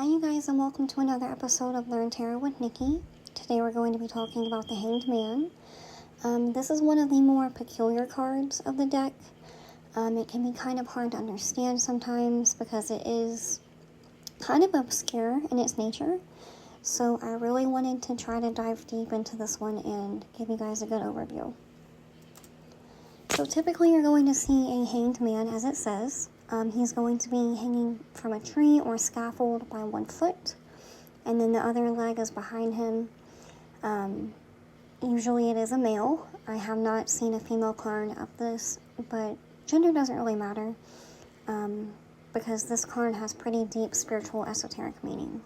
Hi you guys, and welcome to another episode of Learn Tarot with Nikki. Today we're going to be talking about the Hanged Man. This is one of the more peculiar cards of the deck. It can be kind of hard to understand sometimes because it is kind of obscure in its nature. So I really wanted to try to dive deep into this one and give you guys a good overview. So typically you're going to see a hanged man, as it says. He's going to be hanging from a tree or scaffold by 1 foot, and then the other leg is behind him. Usually it is a male. I have not seen a female card of this, but gender doesn't really matter, because this card has pretty deep spiritual esoteric meaning.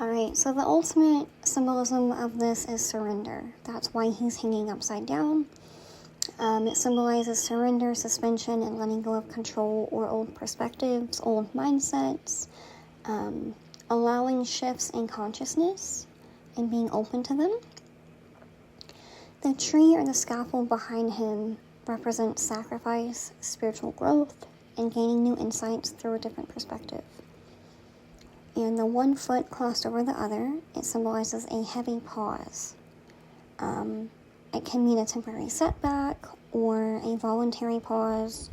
Alright, so the ultimate symbolism of this is surrender. That's why he's hanging upside down. It symbolizes surrender, suspension, and letting go of control or old perspectives, old mindsets, allowing shifts in consciousness and being open to them. The tree or the scaffold behind him represents sacrifice, spiritual growth, and gaining new insights through a different perspective. And the 1 foot crossed over the other, it symbolizes a heavy pause. It can mean a temporary setback or a voluntary pause,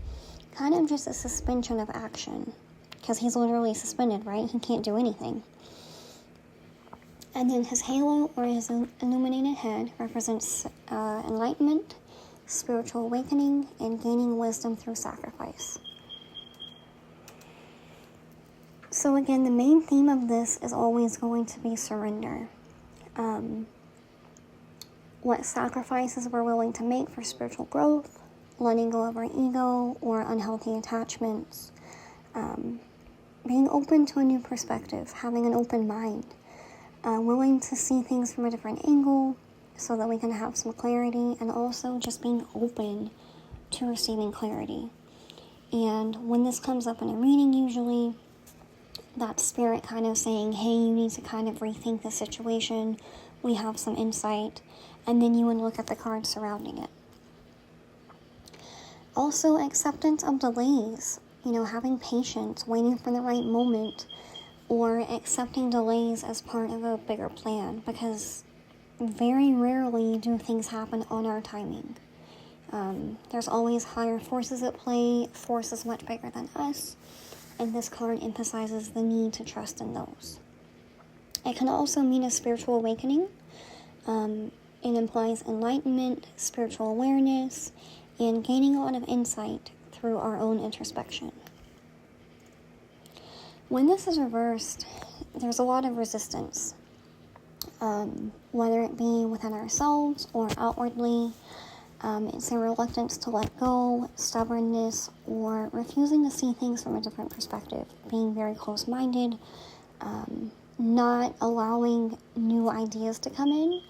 kind of just a suspension of action, because he's literally suspended, right? He can't do anything. And then his halo or his illuminated head represents enlightenment, spiritual awakening, and gaining wisdom through sacrifice. So again, the main theme of this is always going to be surrender. What sacrifices we're willing to make for spiritual growth, letting go of our ego or unhealthy attachments, being open to a new perspective, having an open mind, willing to see things from a different angle so that we can have some clarity, and also just being open to receiving clarity. And when this comes up in a reading, usually that spirit kind of saying, hey, you need to kind of rethink the situation, we have some insight, and then you would look at the cards surrounding it. Also, acceptance of delays, having patience, waiting for the right moment, or accepting delays as part of a bigger plan, because very rarely do things happen on our timing. There's always higher forces at play, forces much bigger than us, and this card emphasizes the need to trust in those. It can also mean a spiritual awakening. It implies enlightenment, spiritual awareness, and gaining a lot of insight through our own introspection. When this is reversed, there's a lot of resistance, whether it be within ourselves or outwardly. It's a reluctance to let go, stubbornness, or refusing to see things from a different perspective, being very close-minded, not allowing new ideas to come in,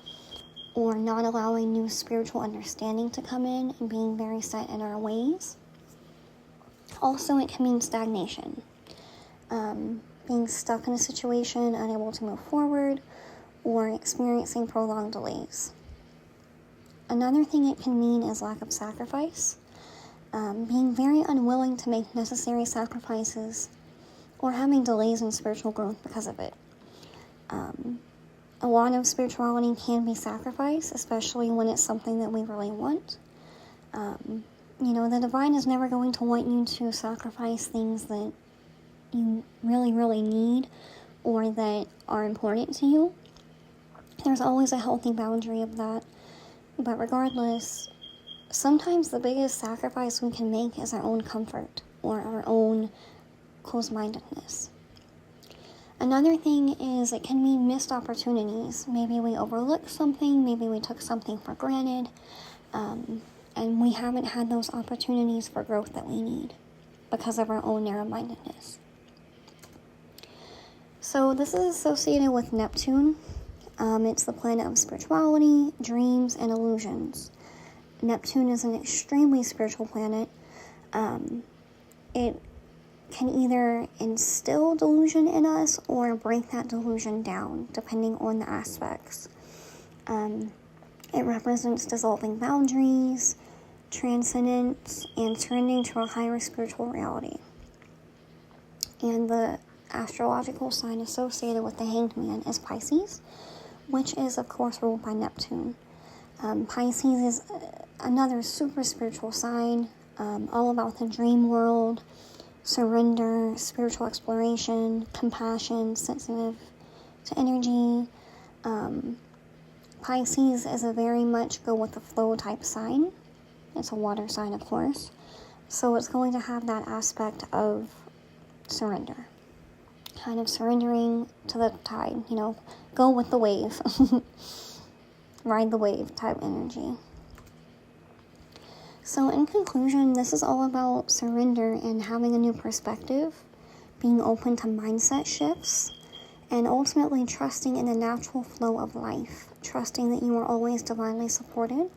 or not allowing new spiritual understanding to come in, and being very set in our ways. Also, it can mean stagnation, being stuck in a situation, unable to move forward, or experiencing prolonged delays. Another thing it can mean is lack of sacrifice, being very unwilling to make necessary sacrifices, or having delays in spiritual growth because of it. A lot of spirituality can be sacrifice, especially when it's something that we really want. The divine is never going to want you to sacrifice things that you really, really need or that are important to you. There's always a healthy boundary of that. But regardless, sometimes the biggest sacrifice we can make is our own comfort or our own close-mindedness. Another thing is it can mean missed opportunities. Maybe we overlooked something, maybe we took something for granted, and we haven't had those opportunities for growth that we need because of our own narrow-mindedness. So this is associated with Neptune. It's the planet of spirituality, dreams, and illusions. Neptune is an extremely spiritual planet. It can either instill delusion in us or break that delusion down, depending on the aspects. It represents dissolving boundaries, transcendence, and turning to a higher spiritual reality. And the astrological sign associated with the Hanged Man is Pisces, which is, of course, ruled by Neptune. Pisces is another super spiritual sign, all about the dream world, surrender, spiritual exploration, compassion, sensitive to energy. Pisces is a very much go with the flow type sign. It's a water sign, of course. So it's going to have that aspect of surrender. Kind of surrendering to the tide, go with the wave. Ride the wave type energy. So in conclusion, this is all about surrender and having a new perspective, being open to mindset shifts, and ultimately trusting in the natural flow of life, trusting that you are always divinely supported,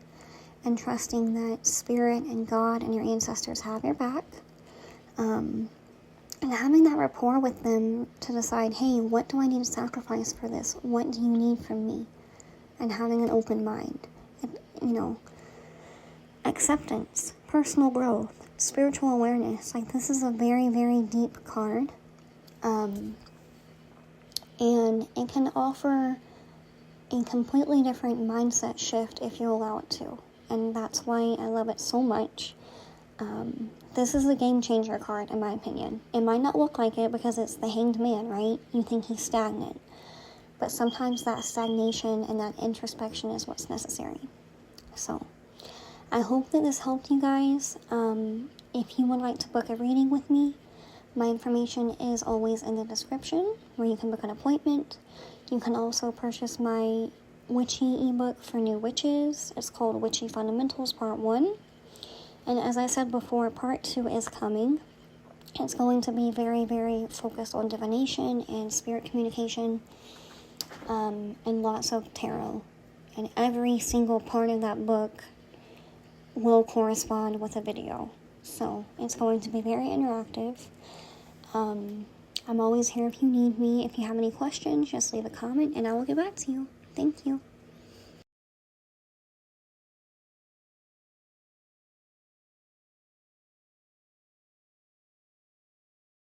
and trusting that Spirit and God and your ancestors have your back, and having that rapport with them to decide, hey, what do I need to sacrifice for this? What do you need from me? And having an open mind, acceptance, personal growth, spiritual awareness. Like, this is a very, very deep card. And it can offer a completely different mindset shift if you allow it to. And that's why I love it so much. This is a game changer card, in my opinion. It might not look like it because it's the Hanged Man, right? You think he's stagnant. But sometimes that stagnation and that introspection is what's necessary. So, I hope that this helped you guys. If you would like to book a reading with me, my information is always in the description where you can book an appointment. You can also purchase my witchy ebook for new witches. It's called Witchy Fundamentals Part 1. And as I said before, Part 2 is coming. It's going to be very, very focused on divination and spirit communication, and lots of tarot. And every single part of that book will correspond with a video. So it's going to be very interactive. I'm always here if you need me. If you have any questions, just leave a comment and I will get back to you. Thank you.